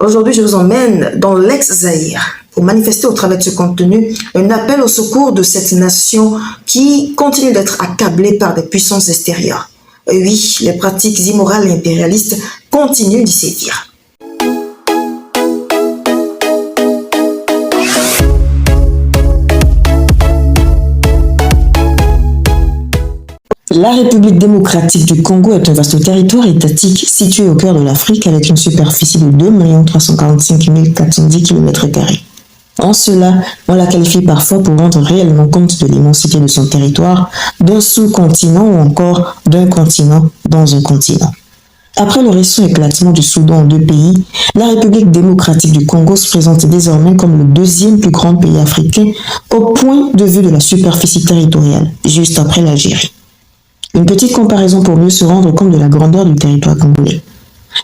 Aujourd'hui, je vous emmène dans l'ex-Zaïre pour manifester au travers de ce contenu un appel au secours de cette nation qui continue d'être accablée par des puissances extérieures. Et oui, les pratiques immorales et impérialistes continuent d'y sévir. La République démocratique du Congo est un vaste territoire étatique situé au cœur de l'Afrique avec une superficie de 2 345 410 km². En cela, on la qualifie parfois pour rendre réellement compte de l'immensité de son territoire, d'un sous-continent ou encore d'un continent dans un continent. Après le récent éclatement du Soudan en deux pays, la République démocratique du Congo se présente désormais comme le deuxième plus grand pays africain au point de vue de la superficie territoriale, juste après l'Algérie. Une petite comparaison pour mieux se rendre compte de la grandeur du territoire congolais.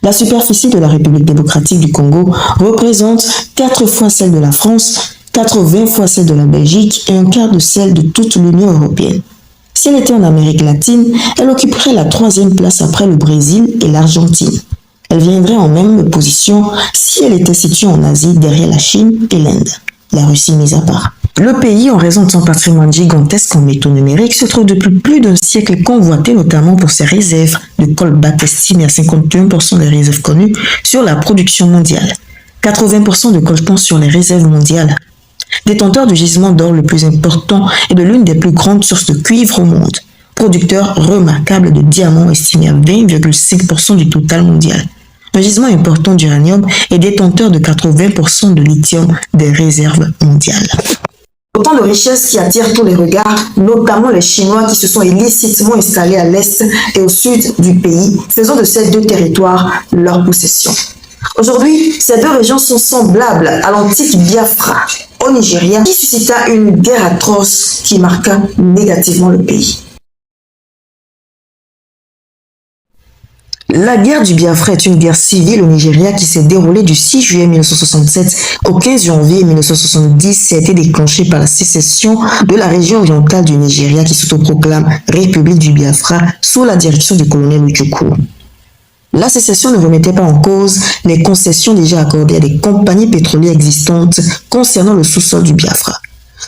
La superficie de la République démocratique du Congo représente 4 fois celle de la France, 80 fois celle de la Belgique et un quart de celle de toute l'Union européenne. Si elle était en Amérique latine, elle occuperait la 3e place après le Brésil et l'Argentine. Elle viendrait en même position si elle était située en Asie derrière la Chine et l'Inde, la Russie mise à part. Le pays, en raison de son patrimoine gigantesque en métaux numériques, se trouve depuis plus d'un siècle convoité notamment pour ses réserves de colbait estimées à 51% des réserves connues sur la production mondiale, 80% de coltan sur les réserves mondiales. Détenteur du gisement d'or le plus important et de l'une des plus grandes sources de cuivre au monde, producteur remarquable de diamants estimé à 20,5% du total mondial. Un gisement important d'uranium et détenteur de 80% de lithium des réserves mondiales. Autant de richesses qui attirent tous les regards, notamment les Chinois qui se sont illicitement installés à l'est et au sud du pays, faisant de ces deux territoires leur possession. Aujourd'hui, ces deux régions sont semblables à l'antique Biafra au Nigeria qui suscita une guerre atroce qui marqua négativement le pays. La guerre du Biafra est une guerre civile au Nigeria qui s'est déroulée du 6 juillet 1967 au 15 janvier 1970 et a été déclenchée par la sécession de la région orientale du Nigeria qui s'autoproclame République du Biafra sous la direction du colonel Ojukwu. La sécession ne remettait pas en cause les concessions déjà accordées à des compagnies pétrolières existantes concernant le sous-sol du Biafra.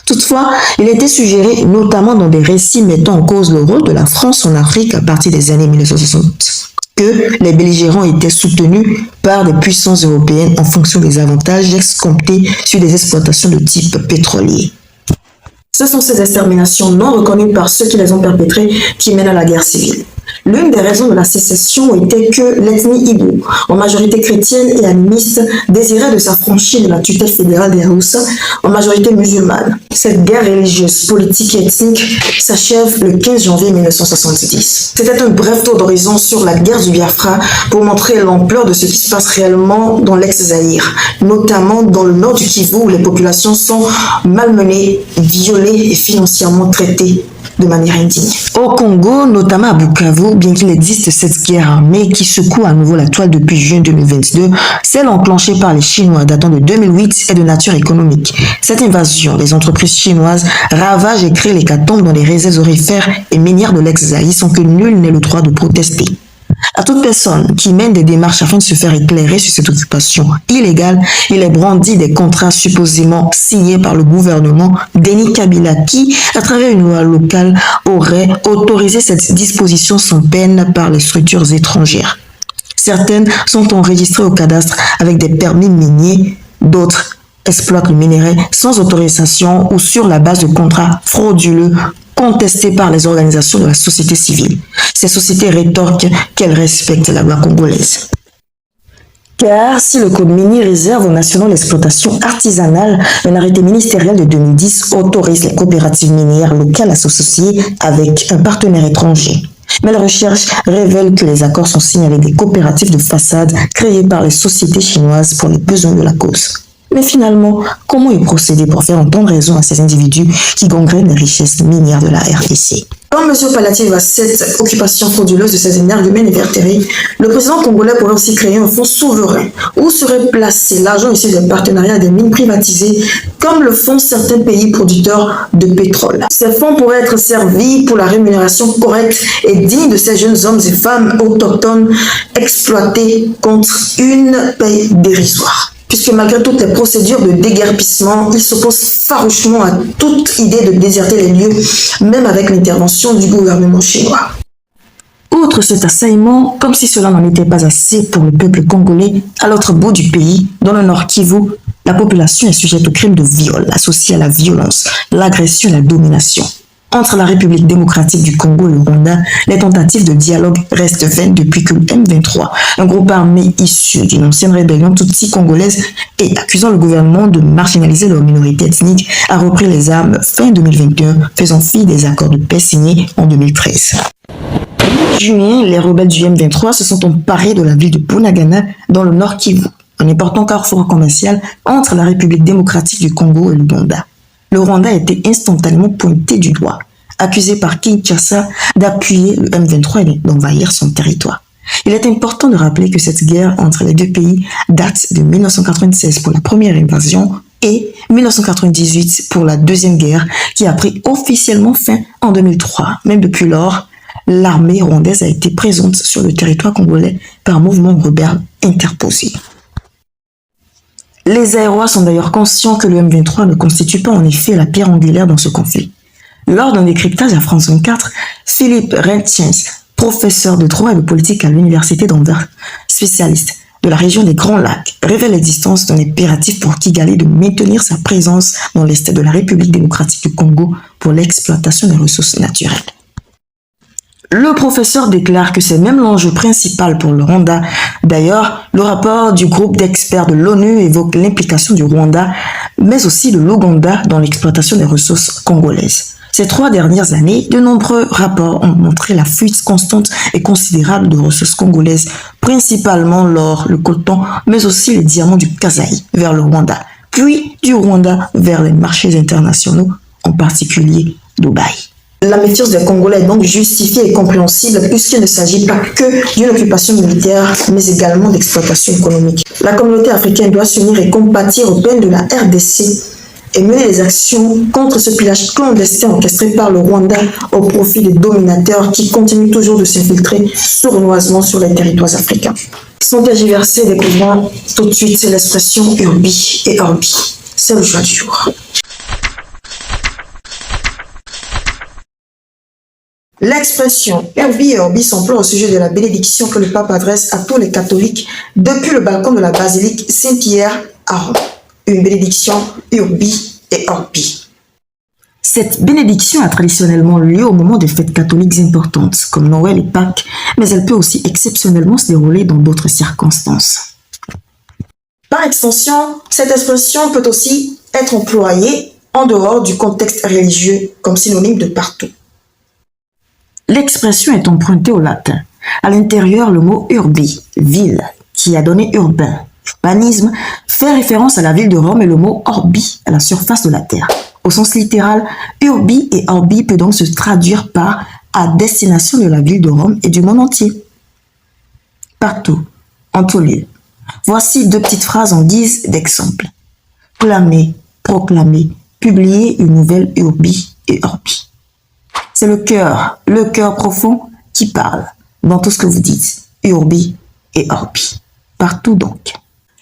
Toutefois, il était suggéré, notamment dans des récits mettant en cause le rôle de la France en Afrique à partir des années 1960, que les belligérants étaient soutenus par des puissances européennes en fonction des avantages escomptés sur des exploitations de type pétrolier. Ce sont ces exterminations non reconnues par ceux qui les ont perpétrées qui mènent à la guerre civile. L'une des raisons de la sécession était que l'ethnie Igbo, en majorité chrétienne et animiste, désirait de s'affranchir de la tutelle fédérale des Hausa, en majorité musulmane. Cette guerre religieuse, politique et ethnique s'achève le 15 janvier 1970. C'était un bref tour d'horizon sur la guerre du Biafra pour montrer l'ampleur de ce qui se passe réellement dans l'ex-Zaïre, notamment dans le nord du Kivu où les populations sont malmenées, violées et financièrement traitées de manière indigne. Au Congo, notamment à Bukavu, bien qu'il existe cette guerre armée qui secoue à nouveau la toile depuis juin 2022, celle enclenchée par les Chinois datant de 2008 est de nature économique. Cette invasion des entreprises chinoises ravage et crée l'hécatombe dans les réserves aurifères et minières de l'ex-Zaïre sans que nul n'ait le droit de protester. À toute personne qui mène des démarches afin de se faire éclairer sur cette occupation illégale, il est brandi des contrats supposément signés par le gouvernement Denis Kabila qui, à travers une loi locale, aurait autorisé cette disposition sans peine par les structures étrangères. Certaines sont enregistrées au cadastre avec des permis miniers, d'autres exploitent le minerai sans autorisation ou sur la base de contrats frauduleux contestées par les organisations de la société civile. Ces sociétés rétorquent qu'elles respectent la loi congolaise. Car si le code minier réserve aux nationaux l'exploitation artisanale, un arrêté ministériel de 2010 autorise les coopératives minières locales à s'associer avec un partenaire étranger. Mais la recherche révèle que les accords sont signés avec des coopératives de façade créées par les sociétés chinoises pour les besoins de la cause. Mais finalement, comment y procéder pour faire entendre raison à ces individus qui gangrènent les richesses minières de la RDC? Comme mesure palliative à cette occupation frauduleuse de ces énergumènes invertébrés, le président congolais pourrait aussi créer un fonds souverain où serait placé l'argent issu des partenariats des mines privatisées, comme le font certains pays producteurs de pétrole. Ces fonds pourraient être servis pour la rémunération correcte et digne de ces jeunes hommes et femmes autochtones exploités contre une paie dérisoire. Puisque malgré toutes les procédures de déguerpissement, il s'oppose farouchement à toute idée de déserter les lieux, même avec l'intervention du gouvernement chinois. Outre cet assaillement, comme si cela n'en était pas assez pour le peuple congolais, à l'autre bout du pays, dans le Nord Kivu, la population est sujette aux crimes de viol associés à la violence, l'agression et la domination. Entre la République démocratique du Congo et le Rwanda, les tentatives de dialogue restent vaines depuis que le M23, un groupe armé issu d'une ancienne rébellion tutsi congolaise et accusant le gouvernement de marginaliser leur minorité ethnique, a repris les armes fin 2021, faisant fi des accords de paix signés en 2013. En juin, les rebelles du M23 se sont emparés de la ville de Bunagana dans le Nord Kivu, un important carrefour commercial entre la République démocratique du Congo et le Rwanda. Le Rwanda a été instantanément pointé du doigt, accusé par Kinshasa d'appuyer le M23 et d'envahir son territoire. Il est important de rappeler que cette guerre entre les deux pays date de 1996 pour la première invasion et 1998 pour la deuxième guerre qui a pris officiellement fin en 2003. Même depuis lors, l'armée rwandaise a été présente sur le territoire congolais par un mouvement rebelle interposé. Les Aérois sont d'ailleurs conscients que le M23 ne constitue pas en effet la pierre angulaire dans ce conflit. Lors d'un décryptage à France 24, Philippe Rentiens, professeur de droit et de politique à l'université d'Anvers, spécialiste de la région des Grands Lacs, révèle l'existence d'un impératif pour Kigali de maintenir sa présence dans l'est de la République démocratique du Congo pour l'exploitation des ressources naturelles. Le professeur déclare que c'est même l'enjeu principal pour le Rwanda. D'ailleurs, le rapport du groupe d'experts de l'ONU évoque l'implication du Rwanda, mais aussi de l'Ouganda dans l'exploitation des ressources congolaises. Ces 3 dernières années, de nombreux rapports ont montré la fuite constante et considérable de ressources congolaises, principalement l'or, le coton, mais aussi les diamants du Kasaï vers le Rwanda, puis du Rwanda vers les marchés internationaux, en particulier Dubaï. La méfiance des Congolais est donc justifiée et compréhensible puisqu'il ne s'agit pas que d'une occupation militaire, mais également d'exploitation économique. La communauté africaine doit s'unir et compatir aux peines de la RDC et mener des actions contre ce pillage clandestin orchestré par le Rwanda au profit des dominateurs qui continuent toujours de s'infiltrer sournoisement sur les territoires africains. Sans tergiverser, découvrons tout de suite l'expression Urbi et Orbi. C'est le choix du jour. L'expression Urbi et Orbi s'emploie au sujet de la bénédiction que le pape adresse à tous les catholiques depuis le balcon de la basilique Saint-Pierre à Rome. Une bénédiction Urbi et Orbi. Cette bénédiction a traditionnellement lieu au moment des fêtes catholiques importantes, comme Noël et Pâques, mais elle peut aussi exceptionnellement se dérouler dans d'autres circonstances. Par extension, cette expression peut aussi être employée en dehors du contexte religieux comme synonyme de partout. L'expression est empruntée au latin. À l'intérieur, le mot urbi, ville, qui a donné urbain. Urbanisme fait référence à la ville de Rome et le mot orbi, à la surface de la terre. Au sens littéral, urbi et orbi peut donc se traduire par à destination de la ville de Rome et du monde entier. Partout, en tout lieu. Voici 2 petites phrases en guise d'exemple. Clamer, proclamer, publier une nouvelle urbi et orbi. C'est le cœur profond qui parle dans tout ce que vous dites. Urbi et orbi. Partout donc.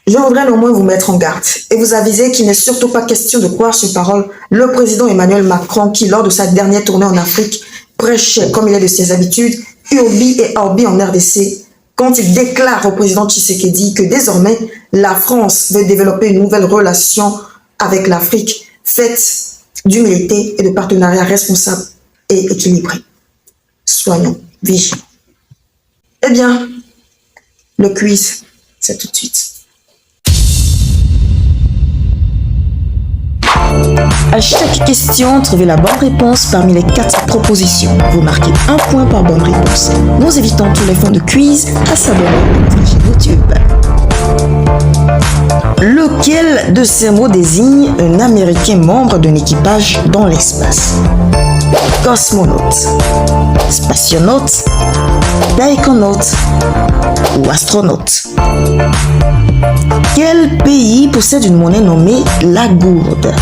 Je voudrais néanmoins vous mettre en garde et vous aviser qu'il n'est surtout pas question de croire sur parole le président Emmanuel Macron qui, lors de sa dernière tournée en Afrique, prêchait, comme il est de ses habitudes, Urbi et Orbi en RDC, quand il déclare au président Tshisekedi que désormais, la France veut développer une nouvelle relation avec l'Afrique, faite d'humilité et de partenariats responsables et équilibrés. Soyons vigilants. Eh bien, le quiz, c'est tout de suite. À chaque question, trouvez la bonne réponse parmi les 4 propositions. Vous marquez 1 point par bonne réponse. Nous évitons tous les fonds de quiz à s'abonner à notre chaîne YouTube. Lequel Lequel de ces mots désigne un Américain membre d'un équipage dans l'espace? Cosmonaute, spationaute, taïkonaute ou astronaute? Quel pays possède une monnaie nommée la gourde?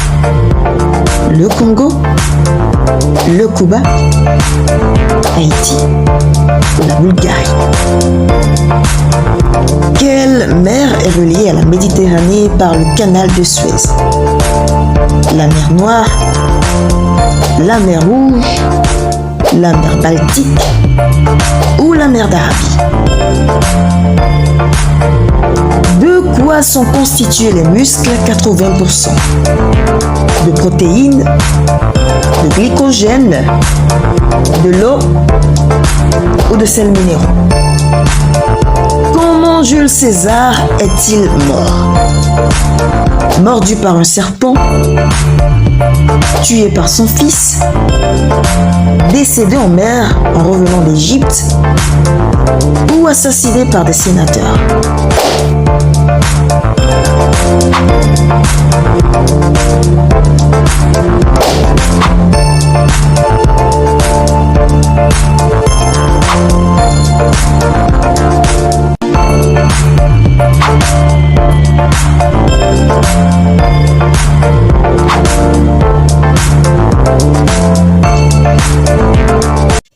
Le Congo, le Cuba, Haïti ou la Bulgarie? Quelle mer est reliée à la Méditerranée par le canal de Suez? La mer Noire, la mer Rouge, la mer Baltique ou la mer d'Arabie? De quoi sont constitués les muscles à 80%? De protéines, de glycogène, de l'eau ou de sels minéraux? Comment Jules César est-il mort? Mordu par un serpent, tué par son fils, décédé en mer en revenant d'Égypte ou assassiné par des sénateurs?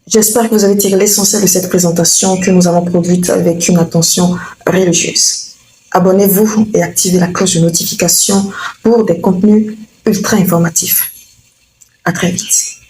J'espère que vous avez tiré l'essentiel de cette présentation que nous avons produite avec une attention religieuse. Abonnez-vous et activez la cloche de notification pour des contenus ultra informatifs. À très vite.